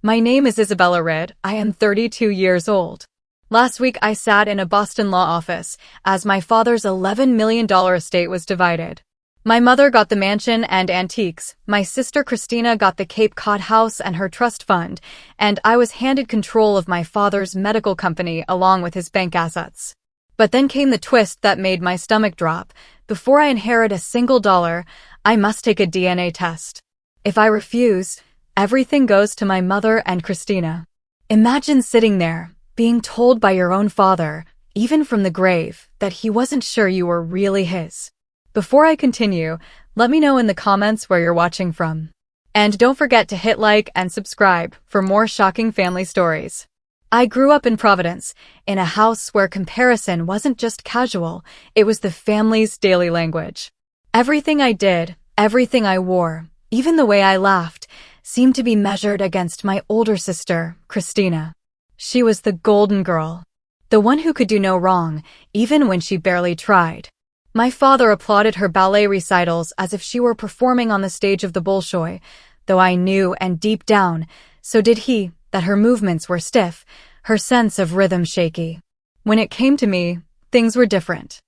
My name is Isabella Ridd. I am 32 years old. Last week I sat in a Boston law office as my father's $11 million estate was divided. My mother got the mansion and antiques, my sister Christina got the Cape Cod house and her trust fund, and I was handed control of my father's medical company along with his bank assets. But then came the twist that made my stomach drop. Before I inherit a single dollar, I must take a DNA test. If I refuse, everything goes to my mother and Christina. Imagine sitting there, being told by your own father, even from the grave, that he wasn't sure you were really his. Before I continue, let me know in the comments where you're watching from. And don't forget to hit like and subscribe for more shocking family stories. I grew up in Providence, in a house where comparison wasn't just casual, it was the family's daily language. Everything I did, everything I wore, even the way I laughed, seemed to be measured against my older sister, Christina. She was the golden girl, the one who could do no wrong, even when she barely tried. My father applauded her ballet recitals as if she were performing on the stage of the Bolshoi, though I knew, and deep down, so did he, that her movements were stiff, her sense of rhythm shaky. When it came to me, things were different.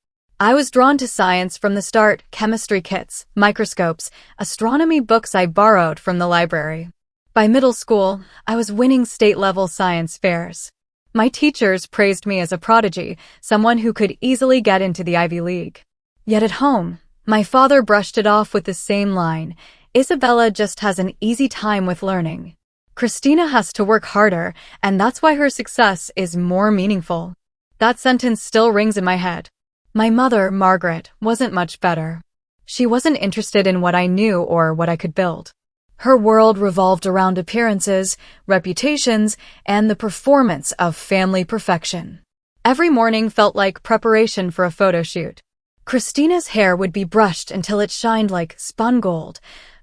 I was drawn to science from the start: chemistry kits, microscopes, astronomy books I borrowed from the library. By middle school, I was winning state-level science fairs. My teachers praised me as a prodigy, someone who could easily get into the Ivy League. Yet at home, my father brushed it off with the same line: Isabella just has an easy time with learning. Christina has to work harder, and that's why her success is more meaningful. That sentence still rings in my head. My mother, Margaret, wasn't much better. She wasn't interested in what I knew or what I could build. Her world revolved around appearances, reputations, and the performance of family perfection. Every morning felt like preparation for a photo shoot. Christina's hair would be brushed until it shined like spun gold,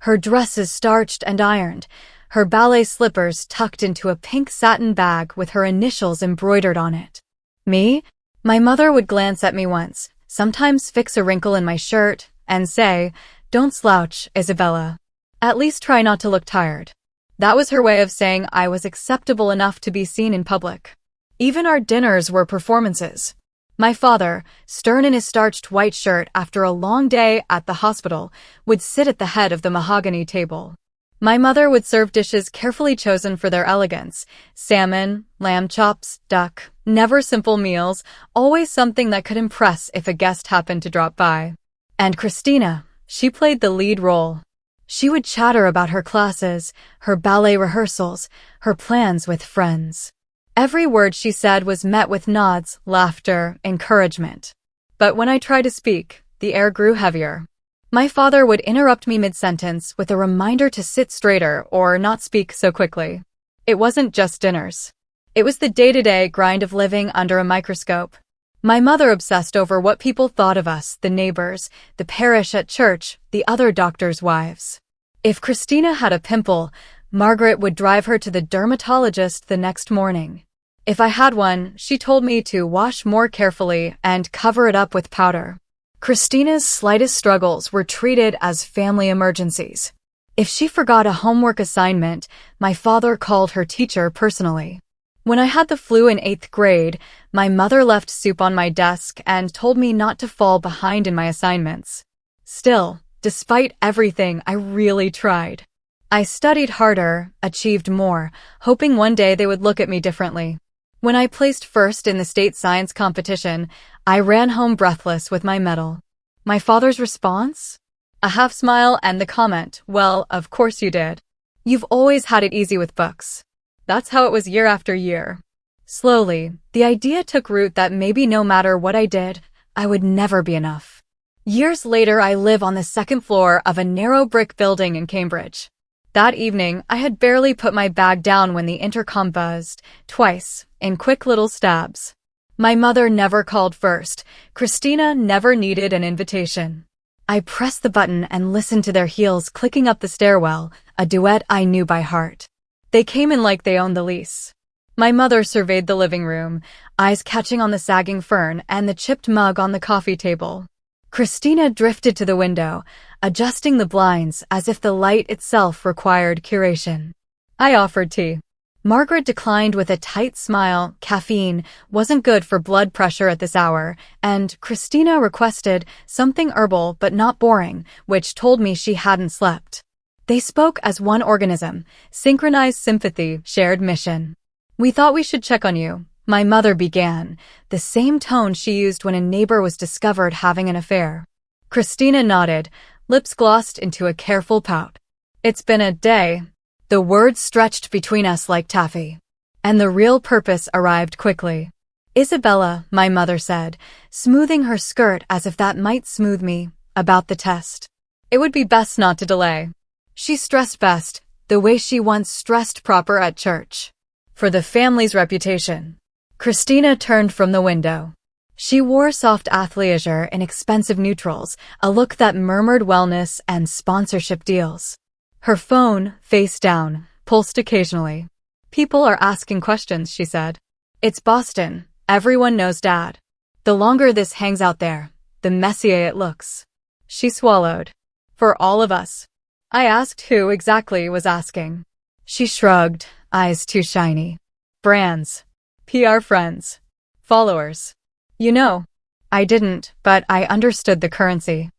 her dresses starched and ironed, her ballet slippers tucked into a pink satin bag with her initials embroidered on it. Me? My mother would glance at me once, sometimes fix a wrinkle in my shirt, and say, "Don't slouch, Isabella. At least try not to look tired." That was her way of saying I was acceptable enough to be seen in public. Even our dinners were performances. My father, stern in his starched white shirt after a long day at the hospital, would sit at the head of the mahogany table. My mother would serve dishes carefully chosen for their elegance: salmon, lamb chops, duck, never simple meals, always something that could impress if a guest happened to drop by. And Christina, she played the lead role. She would chatter about her classes, her ballet rehearsals, her plans with friends. Every word she said was met with nods, laughter, encouragement. But when I tried to speak, the air grew heavier. My father would interrupt me mid-sentence with a reminder to sit straighter or not speak so quickly. It wasn't just dinners. It was the day-to-day grind of living under a microscope. My mother obsessed over what people thought of us, the neighbors, the parish at church, the other doctors' wives. If Christina had a pimple, Margaret would drive her to the dermatologist the next morning. If I had one, she told me to wash more carefully and cover it up with powder. Christina's slightest struggles were treated as family emergencies. If she forgot a homework assignment, my father called her teacher personally. When I had the flu in 8th grade, my mother left soup on my desk and told me not to fall behind in my assignments. Still, despite everything, I really tried. I studied harder, achieved more, hoping one day they would look at me differently. When I placed first in the state science competition, I ran home breathless with my medal. My father's response? A half smile and the comment, "Well, of course you did. You've always had it easy with books." That's how it was year after year. Slowly, the idea took root that maybe no matter what I did, I would never be enough. Years later, I live on the second floor of a narrow brick building in Cambridge. That evening, I had barely put my bag down when the intercom buzzed, twice, in quick little stabs. My mother never called first. Christina never needed an invitation. I pressed the button and listened to their heels clicking up the stairwell, a duet I knew by heart. They came in like they owned the lease. My mother surveyed the living room, eyes catching on the sagging fern and the chipped mug on the coffee table. Christina drifted to the window, adjusting the blinds as if the light itself required curation. I offered tea. Margaret declined with a tight smile. Caffeine wasn't good for blood pressure at this hour, and Christina requested something herbal but not boring, which told me she hadn't slept. They spoke as one organism, synchronized sympathy, shared mission. "We thought we should check on you," my mother began, the same tone she used when a neighbor was discovered having an affair. Christina nodded, lips glossed into a careful pout. "It's been a day." The words stretched between us like taffy. And the real purpose arrived quickly. "Isabella," my mother said, smoothing her skirt as if that might smooth me, "about the test. It would be best not to delay." She stressed best, the way she once stressed proper at church. For the family's reputation. Christina turned from the window. She wore soft athleisure in expensive neutrals, a look that murmured wellness and sponsorship deals. Her phone, face down, pulsed occasionally. "People are asking questions," she said. "It's Boston. Everyone knows Dad. The longer this hangs out there, the messier it looks." She swallowed. "For all of us." I asked who exactly was asking. She shrugged, eyes too shiny. "Brands. PR friends. Followers. You know." I didn't, but I understood the currency.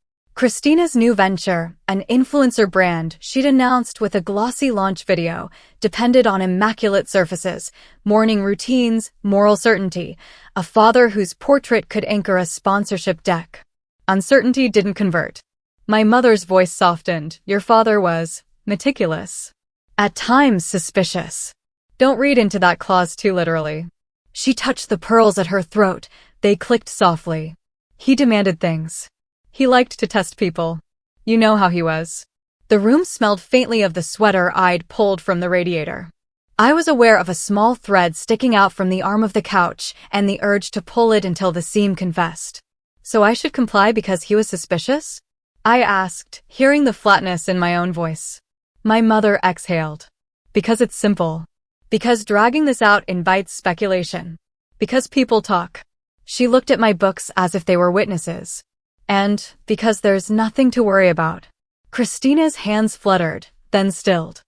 Christina's new venture, an influencer brand she'd announced with a glossy launch video, depended on immaculate surfaces, morning routines, moral certainty, a father whose portrait could anchor a sponsorship deck. Uncertainty didn't convert. My mother's voice softened. "Your father was meticulous. At times suspicious. Don't read into that clause too literally." She touched the pearls at her throat. They clicked softly. "He demanded things. He liked to test people. You know how he was." The room smelled faintly of the sweater I'd pulled from the radiator. I was aware of a small thread sticking out from the arm of the couch and the urge to pull it until the seam confessed. "So I should comply because he was suspicious?" I asked, hearing the flatness in my own voice. My mother exhaled. "Because it's simple. Because dragging this out invites speculation. Because people talk." She looked at my books as if they were witnesses. "And because there's nothing to worry about." Christina's hands fluttered, then stilled.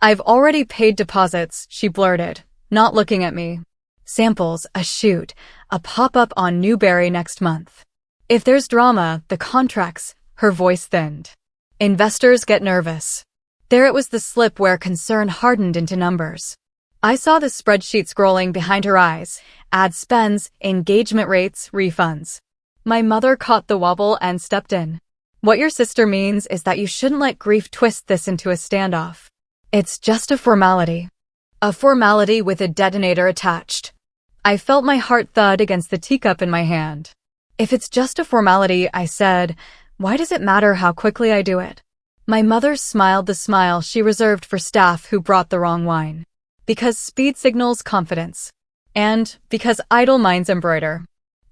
"I've already paid deposits," she blurted, not looking at me. "Samples, a shoot, a pop-up on Newberry next month. If there's drama, the contracts," her voice thinned. "Investors get nervous." There it was, the slip where concern hardened into numbers. I saw the spreadsheet scrolling behind her eyes, ad spends, engagement rates, refunds. My mother caught the wobble and stepped in. "What your sister means is that you shouldn't let grief twist this into a standoff. It's just a formality." A formality with a detonator attached. I felt my heart thud against the teacup in my hand. "If it's just a formality," I said, "why does it matter how quickly I do it?" My mother smiled the smile she reserved for staff who brought the wrong wine. "Because speed signals confidence. And because idle minds embroider."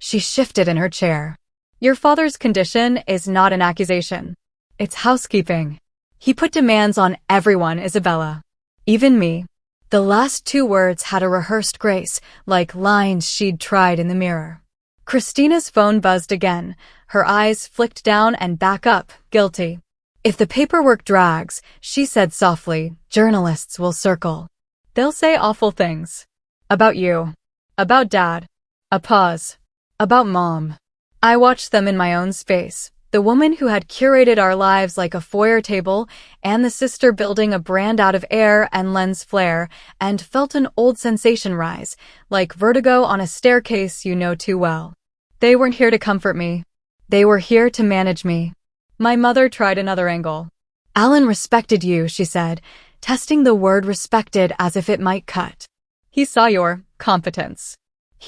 She shifted in her chair. "Your father's condition is not an accusation. It's housekeeping. He put demands on everyone, Isabella. Even me." The last two words had a rehearsed grace, like lines she'd tried in the mirror. Christina's phone buzzed again. Her eyes flicked down and back up, guilty. "If the paperwork drags," she said softly, "journalists will circle. They'll say awful things. About you. About Dad." A pause. "About Mom." I watched them in my own space, the woman who had curated our lives like a foyer table, and the sister building a brand out of air and lens flare, and felt an old sensation rise, like vertigo on a staircase you know too well. They weren't here to comfort me. They were here to manage me. My mother tried another angle. "Alan respected you," she said, testing the word respected as if it might cut. "He saw your competence.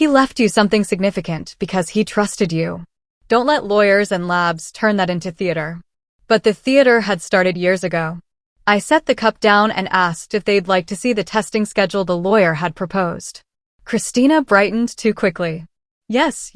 He left you something significant because he trusted you. Don't let lawyers and labs turn that into theater." But the theater had started years ago. I set the cup down and asked if they'd like to see the testing schedule the lawyer had proposed. Christina brightened too quickly. Yes.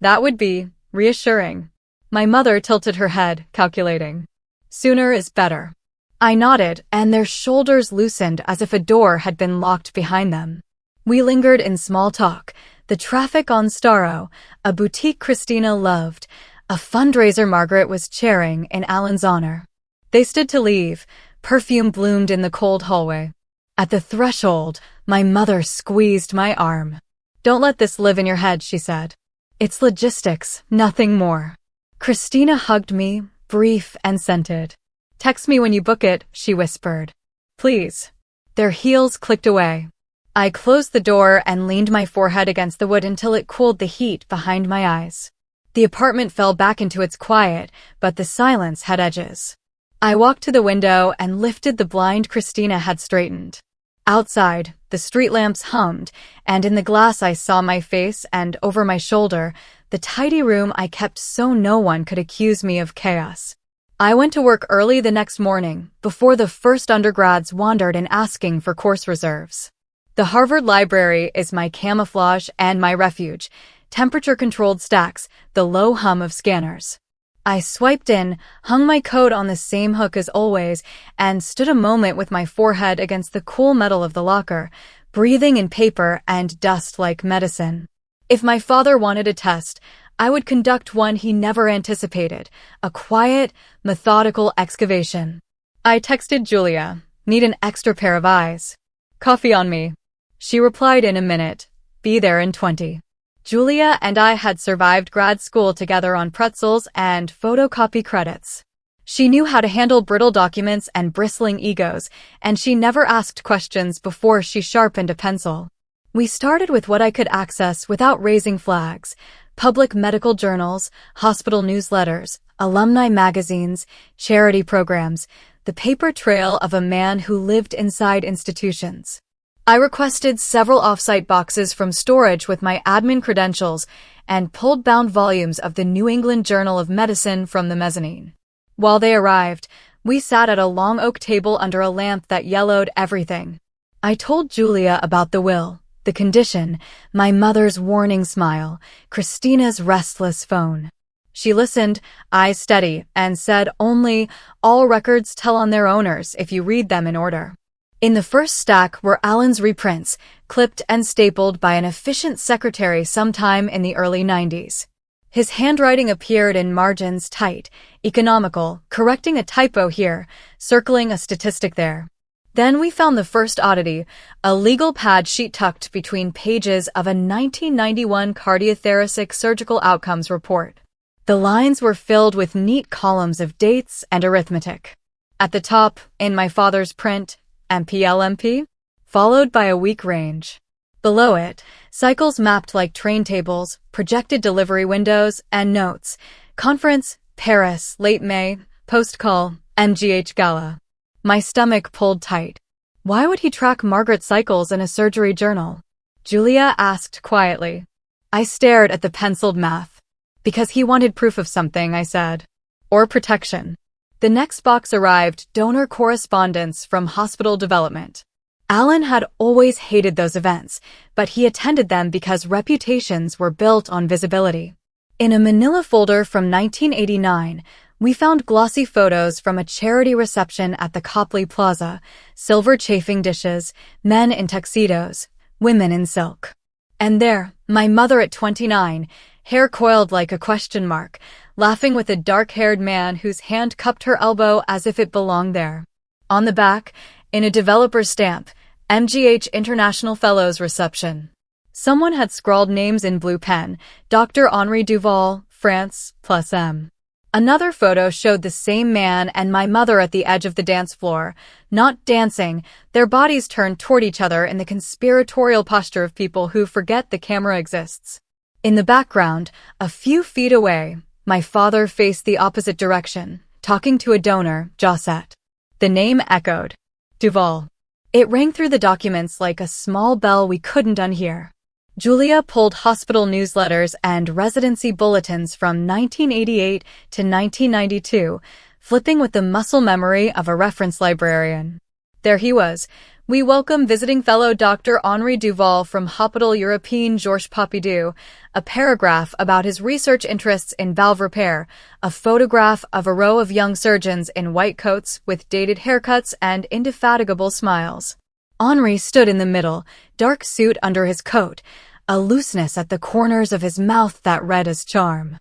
That would be reassuring." My mother tilted her head, calculating. "Sooner is better." I nodded, and their shoulders loosened as if a door had been locked behind them. We lingered in small talk, the traffic on Starro, a boutique Christina loved, a fundraiser Margaret was chairing in Alan's honor. They stood to leave. Perfume bloomed in the cold hallway. At the threshold, my mother squeezed my arm. "Don't let this live in your head," she said. "It's logistics, nothing more." Christina hugged me, brief and scented. "Text me when you book it," she whispered. "Please." Their heels clicked away. I closed the door and leaned my forehead against the wood until it cooled the heat behind my eyes. The apartment fell back into its quiet, but the silence had edges. I walked to the window and lifted the blind Christina had straightened. Outside, the street lamps hummed, and in the glass I saw my face and, over my shoulder, the tidy room I kept so no one could accuse me of chaos. I went to work early the next morning, before the first undergrads wandered in asking for course reserves. The Harvard Library is my camouflage and my refuge, temperature-controlled stacks, the low hum of scanners. I swiped in, hung my coat on the same hook as always, and stood a moment with my forehead against the cool metal of the locker, breathing in paper and dust like medicine. If my father wanted a test, I would conduct one he never anticipated, a quiet, methodical excavation. I texted Julia, "Need an extra pair of eyes. Coffee on me." She replied in a minute, "Be there in 20. Julia and I had survived grad school together on pretzels and photocopy credits. She knew how to handle brittle documents and bristling egos, and she never asked questions before she sharpened a pencil. We started with what I could access without raising flags: public medical journals, hospital newsletters, alumni magazines, charity programs, the paper trail of a man who lived inside institutions. I requested several off-site boxes from storage with my admin credentials and pulled bound volumes of the New England Journal of Medicine from the mezzanine. While they arrived, we sat at a long oak table under a lamp that yellowed everything. I told Julia about the will, the condition, my mother's warning smile, Christina's restless phone. She listened, eyes steady, and said only, "All records tell on their owners if you read them in order." In the first stack were Alan's reprints, clipped and stapled by an efficient secretary sometime in the early 90s. His handwriting appeared in margins tight, economical, correcting a typo here, circling a statistic there. Then we found the first oddity, a legal pad sheet tucked between pages of a 1991 cardiothoracic surgical outcomes report. The lines were filled with neat columns of dates and arithmetic. At the top, in my father's print, MPLMP, followed by a week range. Below it, cycles mapped like train tables, projected delivery windows, and notes. Conference, Paris, late May, post-call, MGH Gala. My stomach pulled tight. Why would he track Margaret's cycles in a surgery journal? Julia asked quietly. I stared at the penciled math. Because he wanted proof of something, I said. Or protection. The next box arrived, donor correspondence from hospital development. Alan had always hated those events, but he attended them because reputations were built on visibility. In a manila folder from 1989, we found glossy photos from a charity reception at the Copley Plaza, silver chafing dishes, men in tuxedos, women in silk. And there, my mother at 29, hair coiled like a question mark, laughing with a dark-haired man whose hand cupped her elbow as if it belonged there. On the back, in a developer's stamp, MGH International Fellows Reception. Someone had scrawled names in blue pen, Dr. Henri Duval, France, plus M. Another photo showed the same man and my mother at the edge of the dance floor, not dancing, their bodies turned toward each other in the conspiratorial posture of people who forget the camera exists. In the background, a few feet away, my father faced the opposite direction, talking to a donor, Josette. The name echoed. Duval. It rang through the documents like a small bell we couldn't unhear. Julia pulled hospital newsletters and residency bulletins from 1988 to 1992, flipping with the muscle memory of a reference librarian. There he was. We welcome visiting fellow Dr. Henri Duval from Hôpital Européen Georges Pompidou, a paragraph about his research interests in valve repair, a photograph of a row of young surgeons in white coats with dated haircuts and indefatigable smiles. Henri stood in the middle, dark suit under his coat, a looseness at the corners of his mouth that read as charm.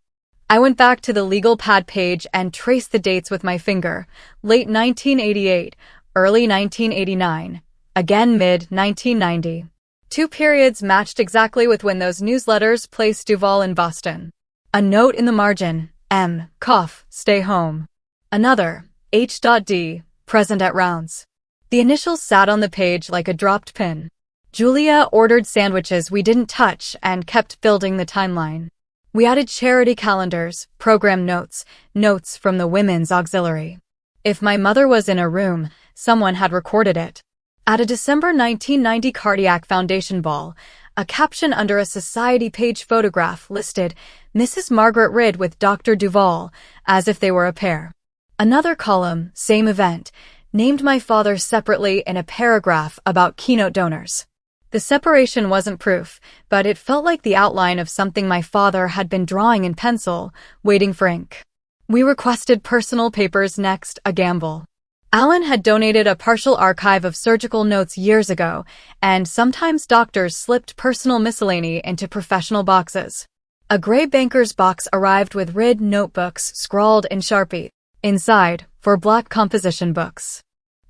I went back to the legal pad page and traced the dates with my finger. Late 1988, early 1989. again mid-1990. Two periods matched exactly with when those newsletters placed Duval in Boston. A note in the margin, M, cough, stay home. Another, H.D, present at rounds. The initials sat on the page like a dropped pin. Julia ordered sandwiches we didn't touch and kept building the timeline. We added charity calendars, program notes, notes from the women's auxiliary. If my mother was in a room, someone had recorded it. At a December 1990 Cardiac Foundation ball, a caption under a society page photograph listed Mrs. Margaret Ridd with Dr. Duval, as if they were a pair. Another column, same event, named my father separately in a paragraph about keynote donors. The separation wasn't proof, but it felt like the outline of something my father had been drawing in pencil, waiting for ink. We requested personal papers next, a gamble. Alan had donated a partial archive of surgical notes years ago, and sometimes doctors slipped personal miscellany into professional boxes. A gray banker's box arrived with Ridd notebooks scrawled in Sharpie. Inside, 4 black composition books.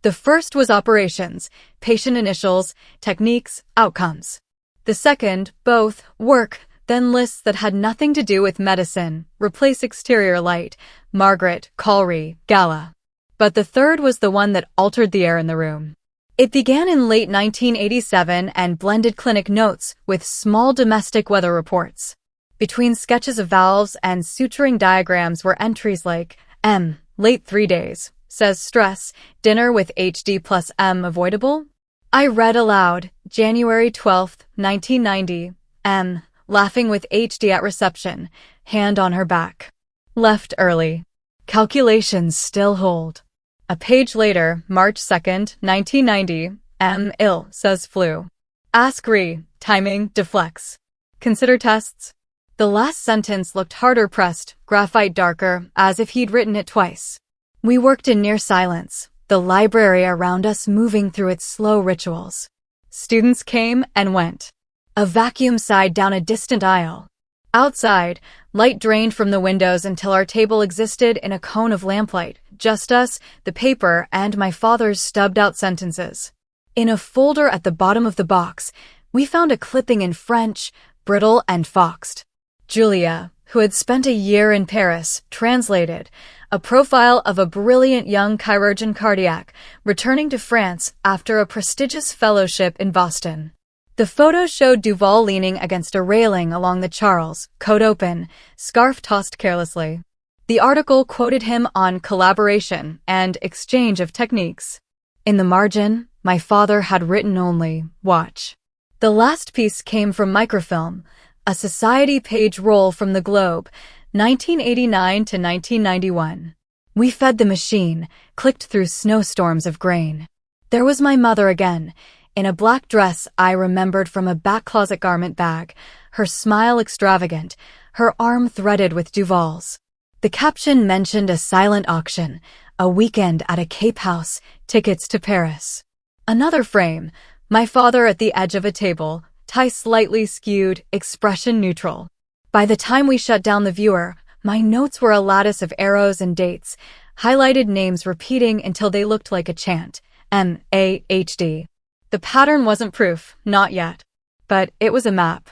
The first was operations, patient initials, techniques, outcomes. The second, both, work, then lists that had nothing to do with medicine, replace exterior light, Margaret, Colry, Gala. But the third was the one that altered the air in the room. It began in late 1987 and blended clinic notes with small domestic weather reports. Between sketches of valves and suturing diagrams were entries like, M, late 3 days, says stress, dinner with HD plus M avoidable? I read aloud, January 12, 1990, M, laughing with HD at reception, hand on her back. Left early. Calculations still hold. A page later, March 2, 1990, M, ill, says flu. Ask Re, timing, deflects. Consider tests. The last sentence looked harder pressed, graphite darker, as if he'd written it twice. We worked in near silence, the library around us moving through its slow rituals. Students came and went. A vacuum sighed down a distant aisle. Outside, light drained from the windows until our table existed in a cone of lamplight, just us, the paper, and my father's stubbed-out sentences. In a folder at the bottom of the box, we found a clipping in French, brittle and foxed. Julia, who had spent a year in Paris, translated a profile of a brilliant young chirurgeon cardiac returning to France after a prestigious fellowship in Boston. The photo showed Duval leaning against a railing along the Charles, coat open, scarf tossed carelessly. The article quoted him on collaboration and exchange of techniques. In the margin, my father had written only, watch. The last piece came from microfilm, a society page roll from the Globe, 1989 to 1991. We fed the machine, clicked through snowstorms of grain. There was my mother again, in a black dress I remembered from a back closet garment bag, her smile extravagant, her arm threaded with Duval's. The caption mentioned a silent auction, a weekend at a Cape house, tickets to Paris. Another frame, my father at the edge of a table, tie slightly skewed, expression neutral. By the time we shut down the viewer, my notes were a lattice of arrows and dates, highlighted names repeating until they looked like a chant, M-A-H-D. The pattern wasn't proof, not yet. But it was a map.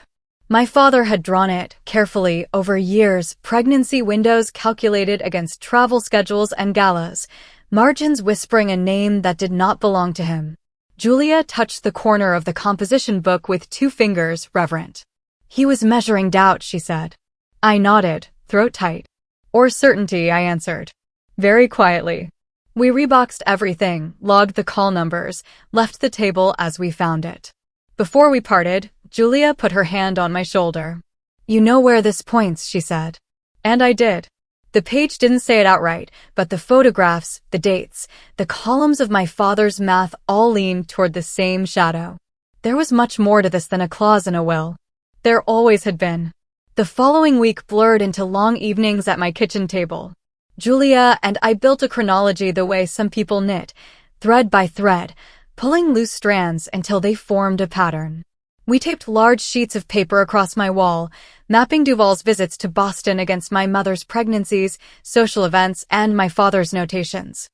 My father had drawn it, carefully, over years, pregnancy windows calculated against travel schedules and galas, margins whispering a name that did not belong to him. Julia touched the corner of the composition book with 2 fingers, reverent. He was measuring doubt, she said. I nodded, throat tight. Or certainty, I answered. Very quietly. We reboxed everything, logged the call numbers, left the table as we found it. Before we parted, Julia put her hand on my shoulder. You know where this points, she said. And I did. The page didn't say it outright, but the photographs, the dates, the columns of my father's math all leaned toward the same shadow. There was much more to this than a clause in a will. There always had been. The following week blurred into long evenings at my kitchen table. Julia and I built a chronology the way some people knit, thread by thread, pulling loose strands until they formed a pattern. We taped large sheets of paper across my wall, mapping Duval's visits to Boston against my mother's pregnancies, social events, and my father's notations.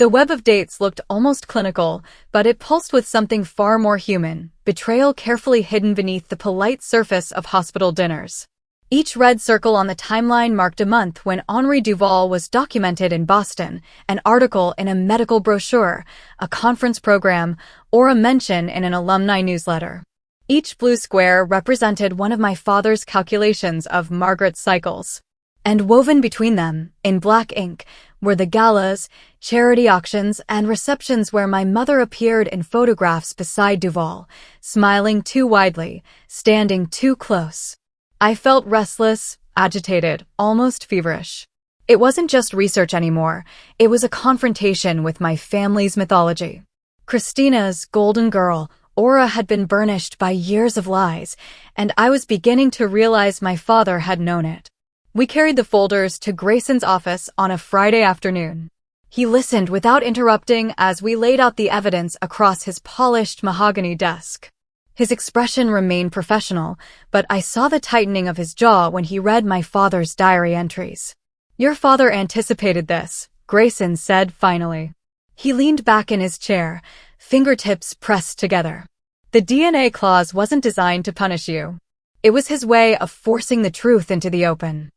The web of dates looked almost clinical, but it pulsed with something far more human, betrayal carefully hidden beneath the polite surface of hospital dinners. Each red circle on the timeline marked a month when Henri Duval was documented in Boston, an article in a medical brochure, a conference program, or a mention in an alumni newsletter. Each blue square represented one of my father's calculations of Margaret's cycles. And woven between them, in black ink, were the galas, charity auctions, and receptions where my mother appeared in photographs beside Duval, smiling too widely, standing too close. I felt restless, agitated, almost feverish. It wasn't just research anymore, it was a confrontation with my family's mythology. Christina's golden girl aura had been burnished by years of lies, and I was beginning to realize my father had known it. We carried the folders to Grayson's office on a Friday afternoon. He listened without interrupting as we laid out the evidence across his polished mahogany desk. His expression remained professional, but I saw the tightening of his jaw when he read my father's diary entries. "Your father anticipated this," Grayson said finally. He leaned back in his chair, fingertips pressed together. "The DNA clause wasn't designed to punish you. It was his way of forcing the truth into the open.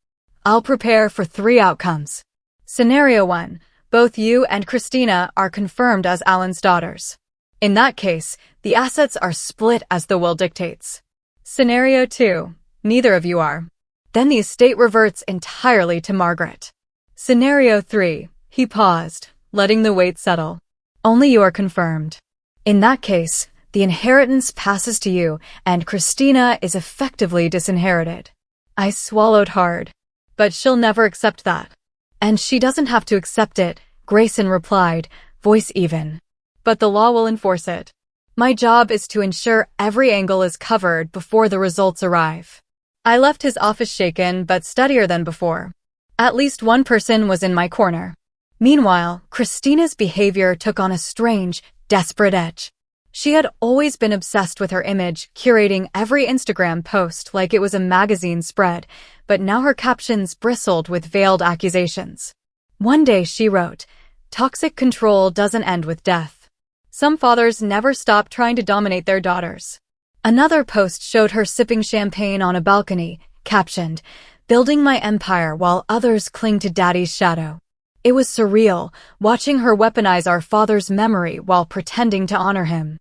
I'll prepare for 3 outcomes. Scenario 1. Both you and Christina are confirmed as Alan's daughters. In that case, the assets are split as the will dictates. Scenario 2. Neither of you are. Then the estate reverts entirely to Margaret. Scenario 3. He paused, letting the weight settle. Only you are confirmed. In that case, the inheritance passes to you, and Christina is effectively disinherited." I swallowed hard. "But she'll never accept that." "And she doesn't have to accept it," Grayson replied, voice even. "But the law will enforce it. My job is to ensure every angle is covered before the results arrive." I left his office shaken but steadier than before. At least one person was in my corner. Meanwhile, Christina's behavior took on a strange, desperate edge. She had always been obsessed with her image, curating every Instagram post like it was a magazine spread, but now her captions bristled with veiled accusations. One day she wrote, "Toxic control doesn't end with death. Some fathers never stop trying to dominate their daughters." Another post showed her sipping champagne on a balcony, captioned, "Building my empire while others cling to daddy's shadow." It was surreal, watching her weaponize our father's memory while pretending to honor him.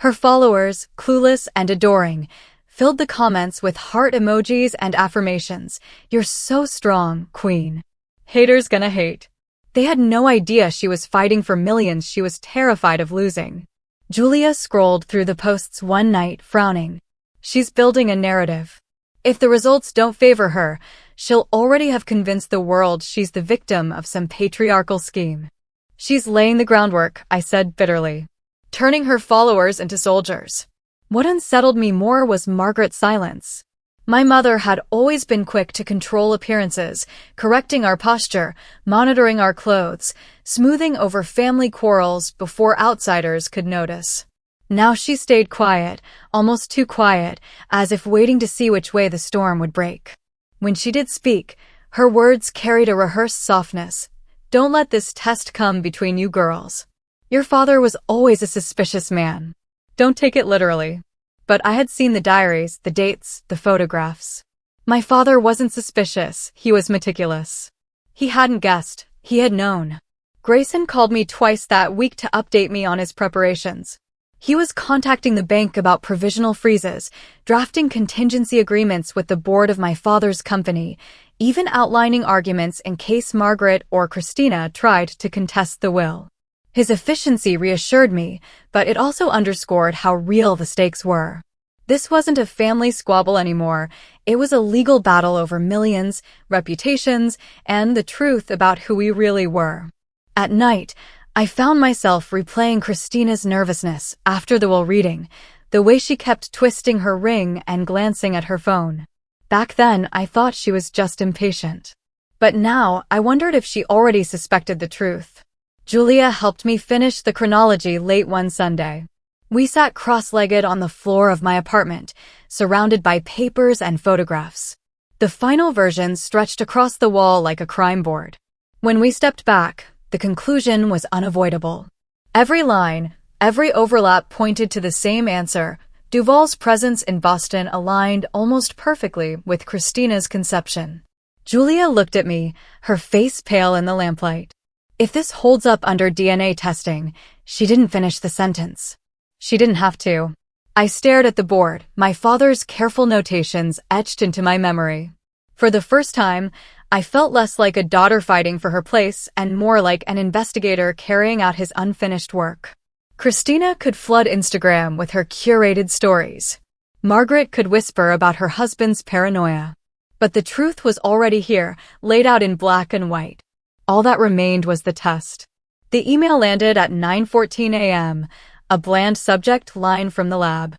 Her followers, clueless and adoring, filled the comments with heart emojis and affirmations. "You're so strong, queen." Haters gonna hate. They had no idea she was fighting for millions she was terrified of losing. Julia scrolled through the posts one night, frowning. She's building a narrative. If the results don't favor her, she'll already have convinced the world she's the victim of some patriarchal scheme. "She's laying the groundwork," I said bitterly, turning her followers into soldiers. What unsettled me more was Margaret's silence. My mother had always been quick to control appearances, correcting our posture, monitoring our clothes, smoothing over family quarrels before outsiders could notice. Now she stayed quiet, almost too quiet, as if waiting to see which way the storm would break. When she did speak, her words carried a rehearsed softness. "Don't let this test come between you girls. Your father was always a suspicious man. Don't take it literally." But I had seen the diaries, the dates, the photographs. My father wasn't suspicious, he was meticulous. He hadn't guessed, he had known. Grayson called me twice that week to update me on his preparations. He was contacting the bank about provisional freezes, drafting contingency agreements with the board of my father's company, even outlining arguments in case Margaret or Christina tried to contest the will. His efficiency reassured me, but it also underscored how real the stakes were. This wasn't a family squabble anymore. It was a legal battle over millions, reputations, and the truth about who we really were. At night, I found myself replaying Christina's nervousness after the will reading, the way she kept twisting her ring and glancing at her phone. Back then, I thought she was just impatient. But now, I wondered if she already suspected the truth. Julia helped me finish the chronology late one Sunday. We sat cross-legged on the floor of my apartment, surrounded by papers and photographs. The final version stretched across the wall like a crime board. When we stepped back, The conclusion was unavoidable. Every line, every overlap pointed to the same answer. Duval's presence in Boston aligned almost perfectly with Christina's conception. Julia looked at me, her face pale in the lamplight. If this holds up under DNA testing, she didn't finish the sentence. She didn't have to. I stared at the board, my father's careful notations etched into my memory. For the first time, I felt less like a daughter fighting for her place and more like an investigator carrying out his unfinished work. Christina could flood Instagram with her curated stories. Margaret could whisper about her husband's paranoia. But the truth was already here, laid out in black and white. All that remained was the test. The email landed at 9:14 a.m., a bland subject line from the lab.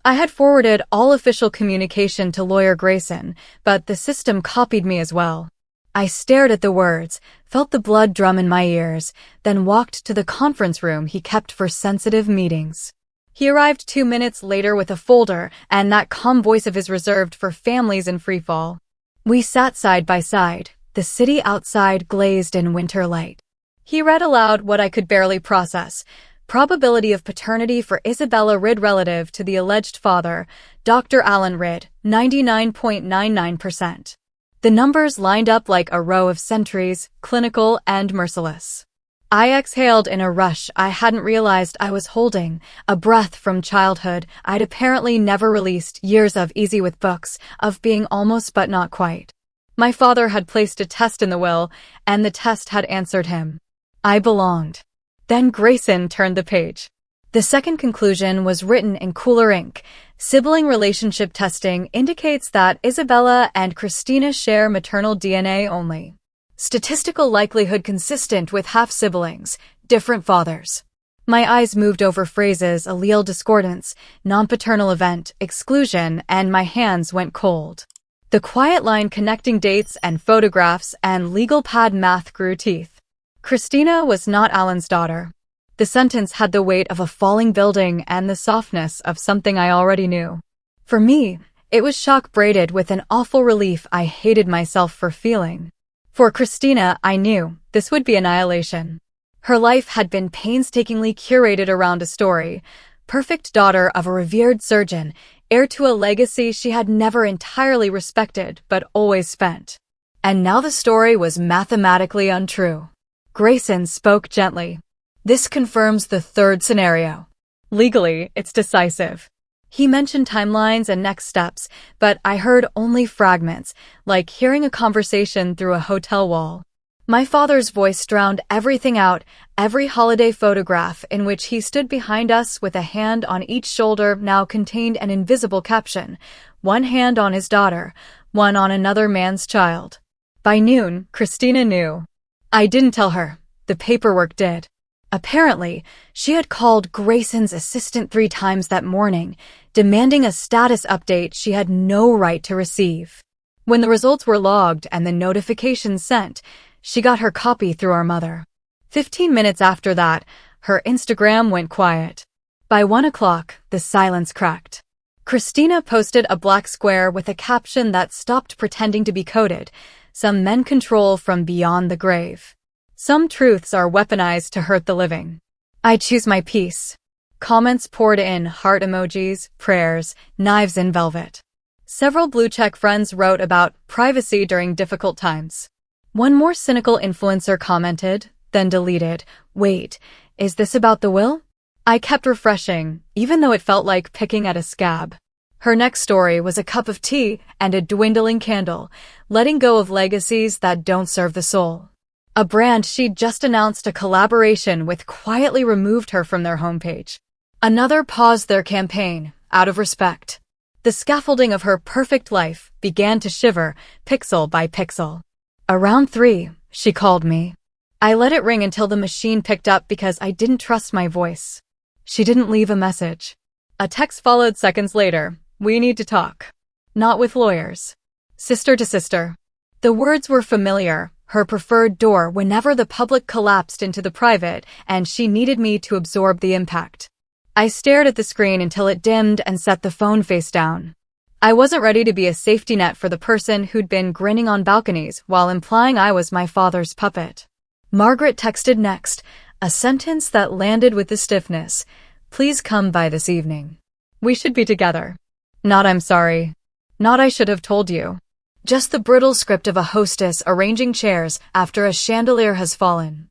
I had forwarded all official communication to lawyer Grayson, but the system copied me as well. I stared at the words, felt the blood drum in my ears, then walked to the conference room he kept for sensitive meetings. He arrived 2 minutes later with a folder, and that calm voice of his reserved for families in freefall. We sat side by side, the city outside glazed in winter light. He read aloud what I could barely process. Probability of paternity for Isabella Ridd relative to the alleged father, Dr. Alan Ridd, 99.99%. The numbers lined up like a row of sentries, clinical and merciless. I exhaled in a rush I hadn't realized I was holding, a breath from childhood I'd apparently never released, years of easy with books, of being almost but not quite. My father had placed a test in the will, and the test had answered him. I belonged. Then Grayson turned the page. The second conclusion was written in cooler ink. Sibling relationship testing indicates that Isabella and Christina share maternal DNA only. Statistical likelihood consistent with half-siblings, different fathers. My eyes moved over phrases, allele discordance, non-paternal event, exclusion, and my hands went cold. The quiet line connecting dates and photographs and legal pad math grew teeth. Christina was not Alan's daughter. The sentence had the weight of a falling building and the softness of something I already knew. For me, it was shock braided with an awful relief I hated myself for feeling. For Christina, I knew this would be annihilation. Her life had been painstakingly curated around a story. Perfect daughter of a revered surgeon, heir to a legacy she had never entirely respected but always spent. And now the story was mathematically untrue. Grayson spoke gently. This confirms the third scenario. Legally, it's decisive. He mentioned timelines and next steps, but I heard only fragments, like hearing a conversation through a hotel wall. My father's voice drowned everything out, every holiday photograph in which he stood behind us with a hand on each shoulder now contained an invisible caption, one hand on his daughter, one on another man's child. By noon, Christina knew. I didn't tell her. The paperwork did. Apparently, she had called Grayson's assistant 3 times that morning, demanding a status update she had no right to receive. When the results were logged and the notifications sent, she got her copy through our mother. 15 minutes after that, her Instagram went quiet. By 1 o'clock, the silence cracked. Christina posted a black square with a caption that stopped pretending to be coded, "Some men control from beyond the grave. Some truths are weaponized to hurt the living. I choose my peace." Comments poured in, heart emojis, prayers, knives in velvet. Several blue-check friends wrote about privacy during difficult times. One more cynical influencer commented, then deleted, "Wait, is this about the will?" I kept refreshing, even though it felt like picking at a scab. Her next story was a cup of tea and a dwindling candle, letting go of legacies that don't serve the soul. A brand she'd just announced a collaboration with quietly removed her from their homepage. Another paused their campaign, out of respect. The scaffolding of her perfect life began to shiver, pixel by pixel. Around 3, she called me. I let it ring until the machine picked up because I didn't trust my voice. She didn't leave a message. A text followed seconds later. "We need to talk." Not with lawyers. Sister to sister. The words were familiar. Her preferred door whenever the public collapsed into the private, and she needed me to absorb the impact. I stared at the screen until it dimmed and set the phone face down. I wasn't ready to be a safety net for the person who'd been grinning on balconies while implying I was my father's puppet. Margaret texted next, a sentence that landed with the stiffness. Please come by this evening. We should be together. Not I'm sorry. Not I should have told you. Just the brittle script of a hostess arranging chairs after a chandelier has fallen.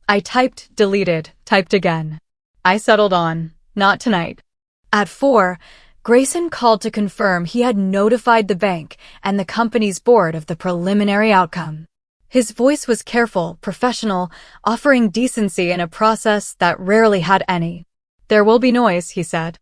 I typed, deleted, typed again. I settled on, not tonight. At 4, Grayson called to confirm he had notified the bank and the company's board of the preliminary outcome. His voice was careful, professional, offering decency in a process that rarely had any. There will be noise, he said.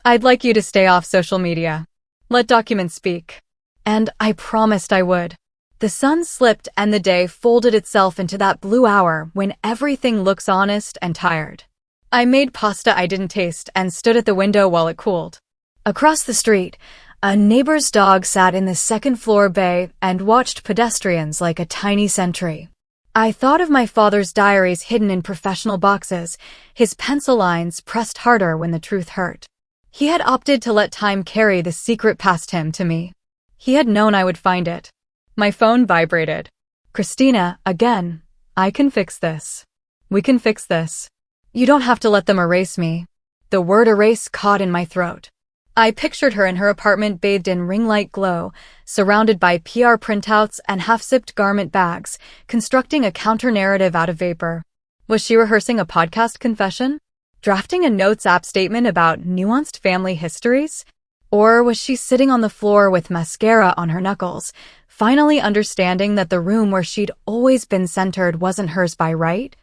I'd like you to stay off social media. Let documents speak. And I promised I would. The sun slipped and the day folded itself into that blue hour when everything looks honest and tired. I made pasta I didn't taste and stood at the window while it cooled. Across the street, a neighbor's dog sat in the second-floor bay and watched pedestrians like a tiny sentry. I thought of my father's diaries hidden in professional boxes, his pencil lines pressed harder when the truth hurt. He had opted to let time carry the secret past him to me. He had known I would find it. My phone vibrated. Christina, again. I can fix this. We can fix this. You don't have to let them erase me. The word erase caught in my throat. I pictured her in her apartment bathed in ring light glow, surrounded by PR printouts and half-zipped garment bags, constructing a counter-narrative out of vapor. Was she rehearsing a podcast confession? Drafting a notes app statement about nuanced family histories? Or was she sitting on the floor with mascara on her knuckles, finally understanding that the room where she'd always been centered wasn't hers by right?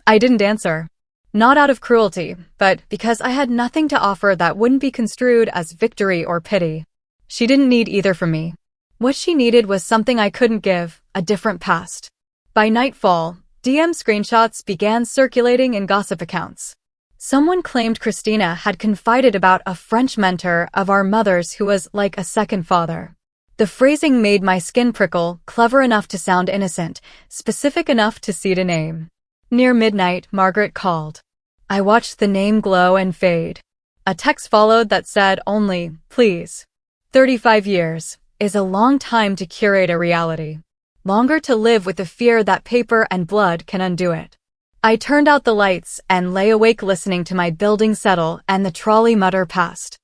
I didn't answer. Not out of cruelty, but because I had nothing to offer that wouldn't be construed as victory or pity. She didn't need either from me. What she needed was something I couldn't give, a different past. By nightfall, DM screenshots began circulating in gossip accounts. Someone claimed Christina had confided about a French mentor of our mother's who was like a second father. The phrasing made my skin prickle, clever enough to sound innocent, specific enough to seed a name. Near midnight, Margaret called. I watched the name glow and fade. A text followed that said only, please. 35 years is a long time to curate a reality. Longer to live with the fear that paper and blood can undo it. I turned out the lights and lay awake listening to my building settle and the trolley mutter past.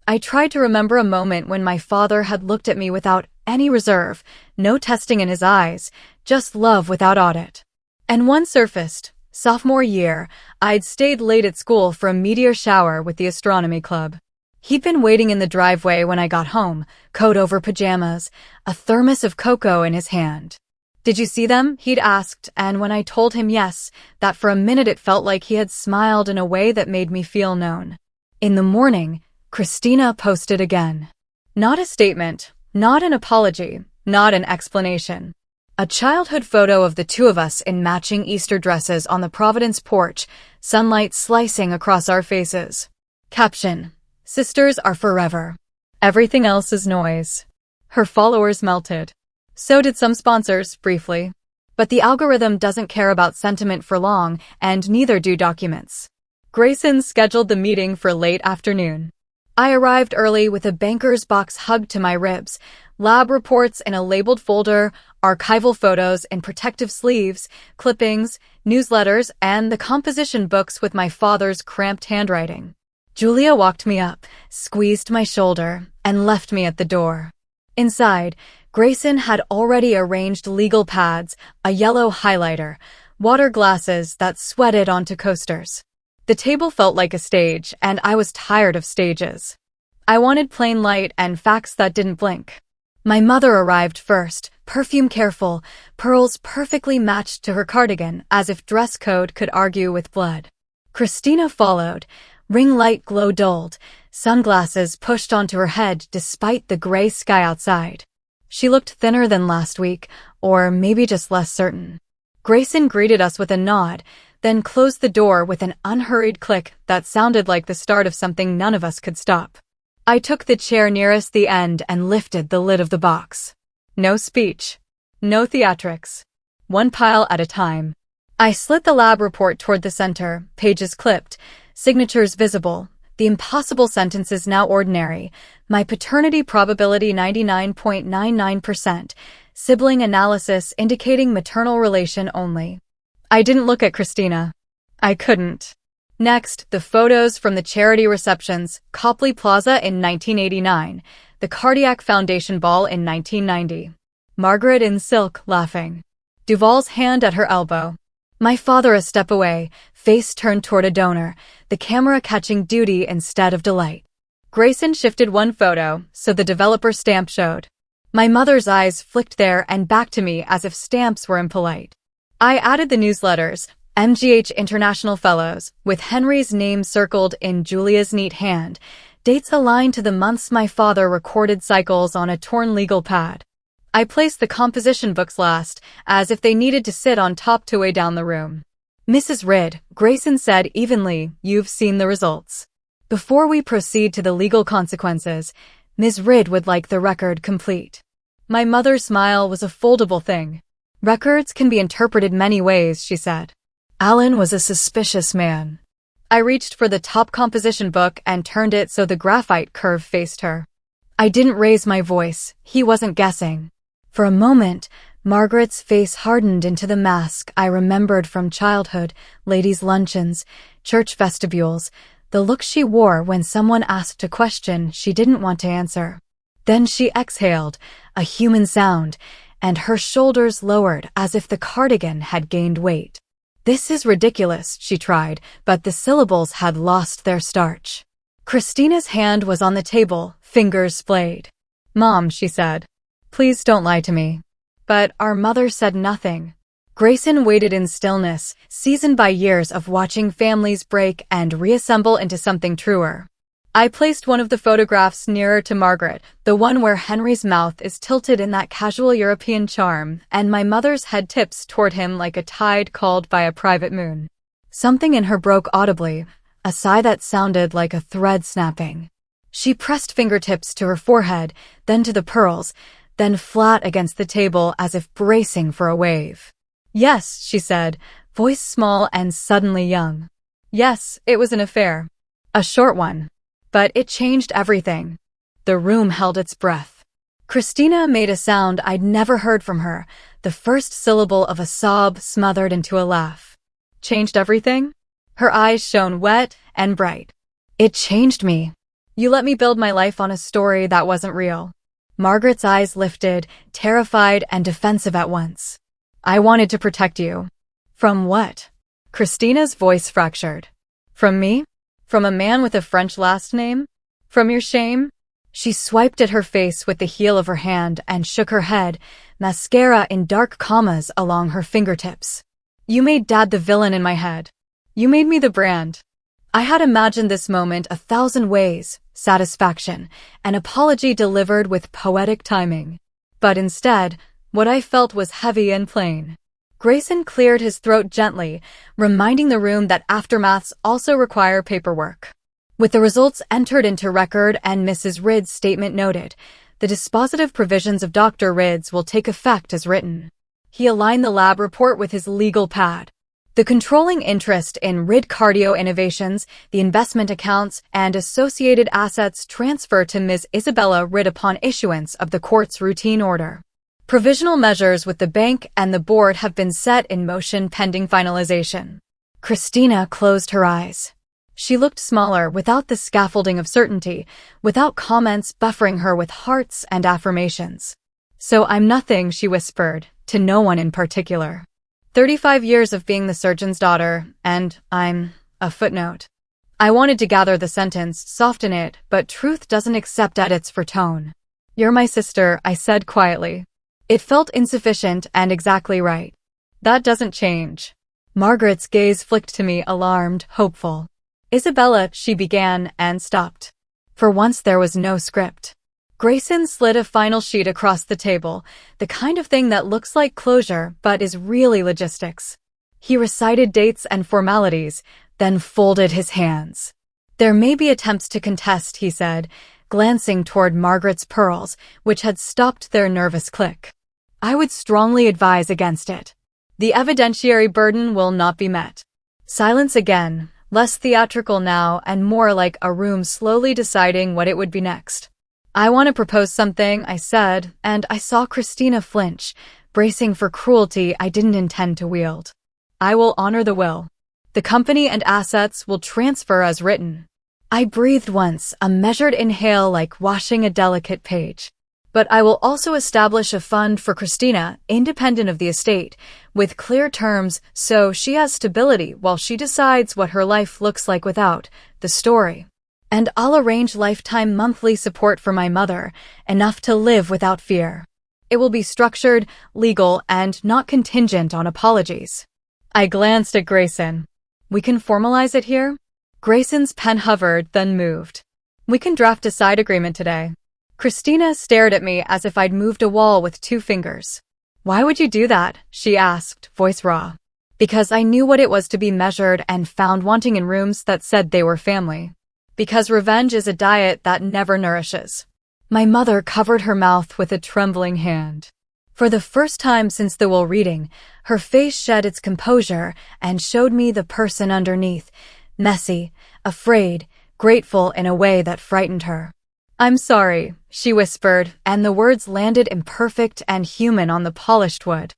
I tried to remember a moment when my father had looked at me without any reserve, no testing in his eyes, just love without audit. And one surfaced. Sophomore year, I'd stayed late at school for a meteor shower with the astronomy club. He'd been waiting in the driveway when I got home, coat over pajamas, a thermos of cocoa in his hand. Did you see them? He'd asked, and when I told him yes, that for a minute it felt like he had smiled in a way that made me feel known. In the morning, Christina posted again. Not a statement, not an apology, not an explanation. A childhood photo of the two of us in matching Easter dresses on the Providence porch, sunlight slicing across our faces. Caption: Sisters are forever. Everything else is noise. Her followers melted. So did some sponsors, briefly. But the algorithm doesn't care about sentiment for long, and neither do documents. Grayson scheduled the meeting for late afternoon. I arrived early with a banker's box hugged to my ribs, lab reports in a labeled folder, archival photos in protective sleeves, clippings, newsletters, and the composition books with my father's cramped handwriting. Julia walked me up, squeezed my shoulder, and left me at the door. Inside, Grayson had already arranged legal pads, a yellow highlighter, water glasses that sweated onto coasters. The table felt like a stage, and I was tired of stages. I wanted plain light and facts that didn't blink. My mother arrived first, perfume careful, pearls perfectly matched to her cardigan, as if dress code could argue with blood. Christina followed, ring light glow dulled, sunglasses pushed onto her head despite the gray sky outside. She looked thinner than last week, or maybe just less certain. Grayson greeted us with a nod, then closed the door with an unhurried click that sounded like the start of something none of us could stop. I took the chair nearest the end and lifted the lid of the box. No speech. No theatrics. One pile at a time. I slid the lab report toward the center, pages clipped, signatures visible, the impossible sentences now ordinary, my paternity probability 99.99%, sibling analysis indicating maternal relation only. I didn't look at Christina. I couldn't. Next, the photos from the charity receptions, Copley Plaza in 1989, the Cardiac Foundation Ball in 1990. Margaret in silk, laughing. Duval's hand at her elbow. My father a step away, face turned toward a donor, the camera catching duty instead of delight. Grayson shifted one photo, so the developer stamp showed. My mother's eyes flicked there and back to me as if stamps were impolite. I added the newsletters, MGH International Fellows, with Henry's name circled in Julia's neat hand, dates aligned to the months my father recorded cycles on a torn legal pad. I placed the composition books last, as if they needed to sit on top to weigh down the room. Mrs. Ridd, Grayson said evenly, you've seen the results. Before we proceed to the legal consequences, Ms. Ridd would like the record complete. My mother's smile was a foldable thing. Records can be interpreted many ways, she said. Alan was a suspicious man. I reached for the top composition book and turned it so the graphite curve faced her. I didn't raise my voice, he wasn't guessing. For a moment, Margaret's face hardened into the mask I remembered from childhood, ladies' luncheons, church vestibules, the look she wore when someone asked a question she didn't want to answer. Then she exhaled, a human sound, and her shoulders lowered as if the cardigan had gained weight. This is ridiculous, she tried, but the syllables had lost their starch. Christina's hand was on the table, fingers splayed. Mom, she said. Please don't lie to me. But our mother said nothing. Grayson waited in stillness, seasoned by years of watching families break and reassemble into something truer. I placed one of the photographs nearer to Margaret, the one where Henry's mouth is tilted in that casual European charm, and my mother's head tips toward him like a tide called by a private moon. Something in her broke audibly, a sigh that sounded like a thread snapping. She pressed fingertips to her forehead, then to the pearls, then flat against the table as if bracing for a wave. Yes, she said, voice small and suddenly young. Yes, it was an affair. A short one. But it changed everything. The room held its breath. Christina made a sound I'd never heard from her, the first syllable of a sob smothered into a laugh. Changed everything? Her eyes shone wet and bright. It changed me. You let me build my life on a story that wasn't real. Margaret's eyes lifted, terrified and defensive at once. I wanted to protect you. From what? Christina's voice fractured. From me? From a man with a French last name? From your shame? She swiped at her face with the heel of her hand and shook her head, mascara in dark commas along her fingertips. You made Dad the villain in my head. You made me the brand. I had imagined this moment 1,000 ways, satisfaction, an apology delivered with poetic timing. But instead, what I felt was heavy and plain. Grayson cleared his throat gently, reminding the room that aftermaths also require paperwork. With the results entered into record and Mrs. Ridd's statement noted, the dispositive provisions of Dr. Ridd's will take effect as written. He aligned the lab report with his legal pad. The controlling interest in Ridd Cardio Innovations, the investment accounts, and associated assets transfer to Ms. Isabella Ridd upon issuance of the court's routine order. Provisional measures with the bank and the board have been set in motion pending finalization. Christina closed her eyes. She looked smaller without the scaffolding of certainty, without comments buffering her with hearts and affirmations. So I'm nothing, she whispered, to no one in particular. 35 years of being the surgeon's daughter, and I'm a footnote. I wanted to gather the sentence, soften it, but truth doesn't accept edits for tone. You're my sister, I said quietly. It felt insufficient and exactly right. That doesn't change. Margaret's gaze flicked to me, alarmed, hopeful. Isabella, she began, and stopped. For once there was no script. Grayson slid a final sheet across the table, the kind of thing that looks like closure but is really logistics. He recited dates and formalities, then folded his hands. There may be attempts to contest, he said, glancing toward Margaret's pearls, which had stopped their nervous click. I would strongly advise against it. The evidentiary burden will not be met. Silence again, less theatrical now and more like a room slowly deciding what it would be next. I want to propose something, I said, and I saw Christina flinch, bracing for cruelty I didn't intend to wield. I will honor the will. The company and assets will transfer as written. I breathed once, a measured inhale like washing a delicate page. But I will also establish a fund for Christina, independent of the estate, with clear terms so she has stability while she decides what her life looks like without the story. And I'll arrange lifetime monthly support for my mother, enough to live without fear. It will be structured, legal, and not contingent on apologies. I glanced at Grayson. We can formalize it here? Grayson's pen hovered, then moved. We can draft a side agreement today. Christina stared at me as if I'd moved a wall with 2 fingers. Why would you do that? She asked, voice raw. Because I knew what it was to be measured and found wanting in rooms that said they were family. Because revenge is a diet that never nourishes. My mother covered her mouth with a trembling hand. For the first time since the will reading, her face shed its composure and showed me the person underneath, messy, afraid, grateful in a way that frightened her. I'm sorry, she whispered, and the words landed imperfect and human on the polished wood.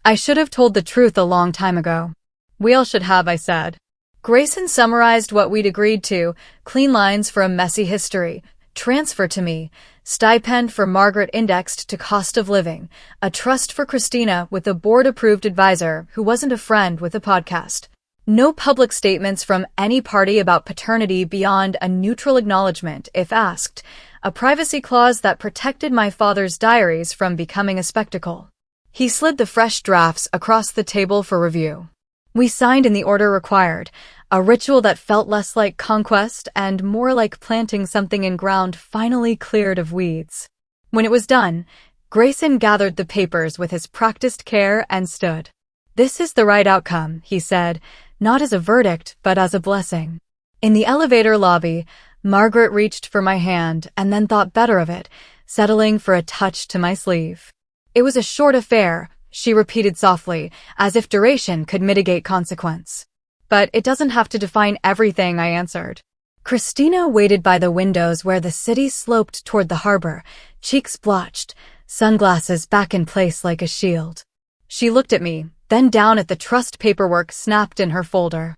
I should have told the truth a long time ago. We all should have, I said. Grayson summarized what we'd agreed to, clean lines for a messy history, transfer to me, stipend for Margaret indexed to cost of living, a trust for Christina with a board-approved advisor who wasn't a friend with a podcast. No public statements from any party about paternity beyond a neutral acknowledgement, if asked, a privacy clause that protected my father's diaries from becoming a spectacle. He slid the fresh drafts across the table for review. We signed in the order required, a ritual that felt less like conquest and more like planting something in ground finally cleared of weeds. When it was done, Grayson gathered the papers with his practiced care and stood. This is the right outcome, he said, not as a verdict, but as a blessing. In the elevator lobby, Margaret reached for my hand and then thought better of it, settling for a touch to my sleeve. It was a short affair, she repeated softly, as if duration could mitigate consequence. But it doesn't have to define everything, I answered. Christina waited by the windows where the city sloped toward the harbor, cheeks blotched, sunglasses back in place like a shield. She looked at me, then down at the trust paperwork snapped in her folder.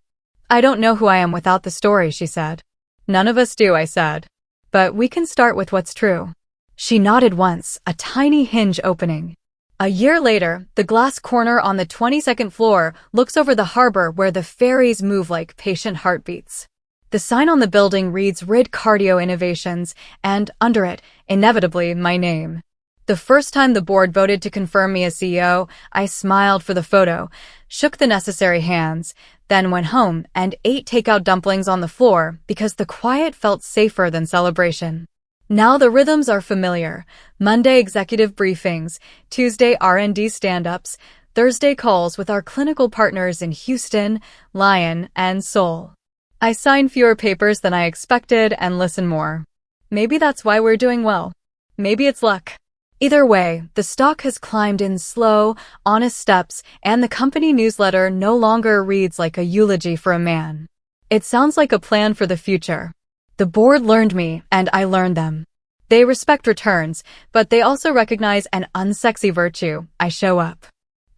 I don't know who I am without the story, she said. None of us do, I said. But we can start with what's true. She nodded once, a tiny hinge opening. A year later, the glass corner on the 22nd floor looks over the harbor where the ferries move like patient heartbeats. The sign on the building reads RID Cardio Innovations, and under it, inevitably, my name. The first time the board voted to confirm me as CEO, I smiled for the photo, shook the necessary hands, then went home and ate takeout dumplings on the floor because the quiet felt safer than celebration. Now the rhythms are familiar. Monday executive briefings, Tuesday R&D stand-ups, Thursday calls with our clinical partners in Houston, Lyon, and Seoul. I sign fewer papers than I expected and listen more. Maybe that's why we're doing well. Maybe it's luck. Either way, the stock has climbed in slow, honest steps, and the company newsletter no longer reads like a eulogy for a man. It sounds like a plan for the future. The board learned me, and I learned them. They respect returns, but they also recognize an unsexy virtue. I show up.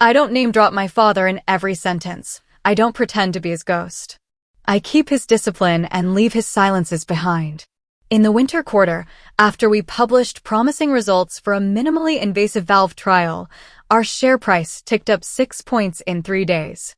I don't name-drop my father in every sentence. I don't pretend to be his ghost. I keep his discipline and leave his silences behind. In the winter quarter, after we published promising results for a minimally invasive valve trial, our share price ticked up 6 points in 3 days.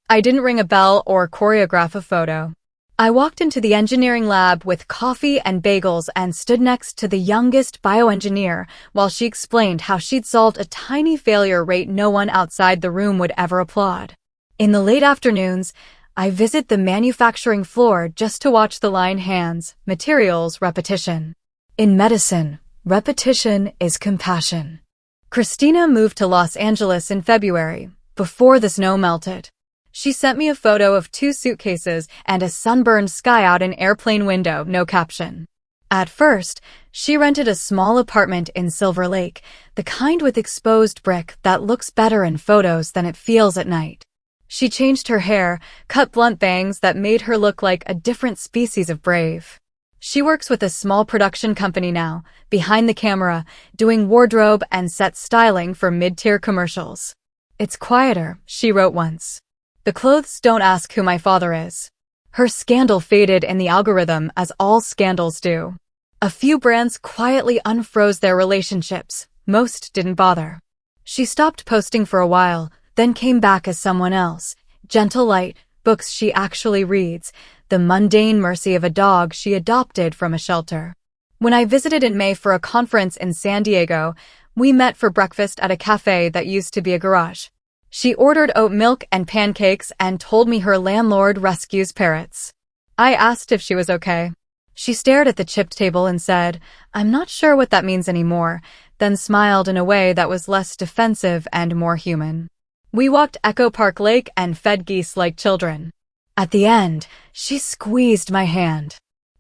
I didn't ring a bell or choreograph a photo. I walked into the engineering lab with coffee and bagels and stood next to the youngest bioengineer while she explained how she'd solved a tiny failure rate no one outside the room would ever applaud. In the late afternoons, I visit the manufacturing floor just to watch the line hands, materials, repetition. In medicine, repetition is compassion. Christina moved to Los Angeles in February, before the snow melted. She sent me a photo of 2 suitcases and a sunburned sky out an airplane window, no caption. At first, she rented a small apartment in Silver Lake, the kind with exposed brick that looks better in photos than it feels at night. She changed her hair, cut blunt bangs that made her look like a different species of brave. She works with a small production company now, behind the camera, doing wardrobe and set styling for mid-tier commercials. It's quieter, she wrote once. The clothes don't ask who my father is. Her scandal faded in the algorithm as all scandals do. A few brands quietly unfroze their relationships. Most didn't bother. She stopped posting for a while, then came back as someone else. Gentle light, books she actually reads, the mundane mercy of a dog she adopted from a shelter. When I visited in May for a conference in San Diego, we met for breakfast at a cafe that used to be a garage. She ordered oat milk and pancakes and told me her landlord rescues parrots. I asked if she was okay. She stared at the chipped table and said, "I'm not sure what that means anymore," then smiled in a way that was less defensive and more human. We walked Echo Park Lake and fed geese like children. At the end, she squeezed my hand.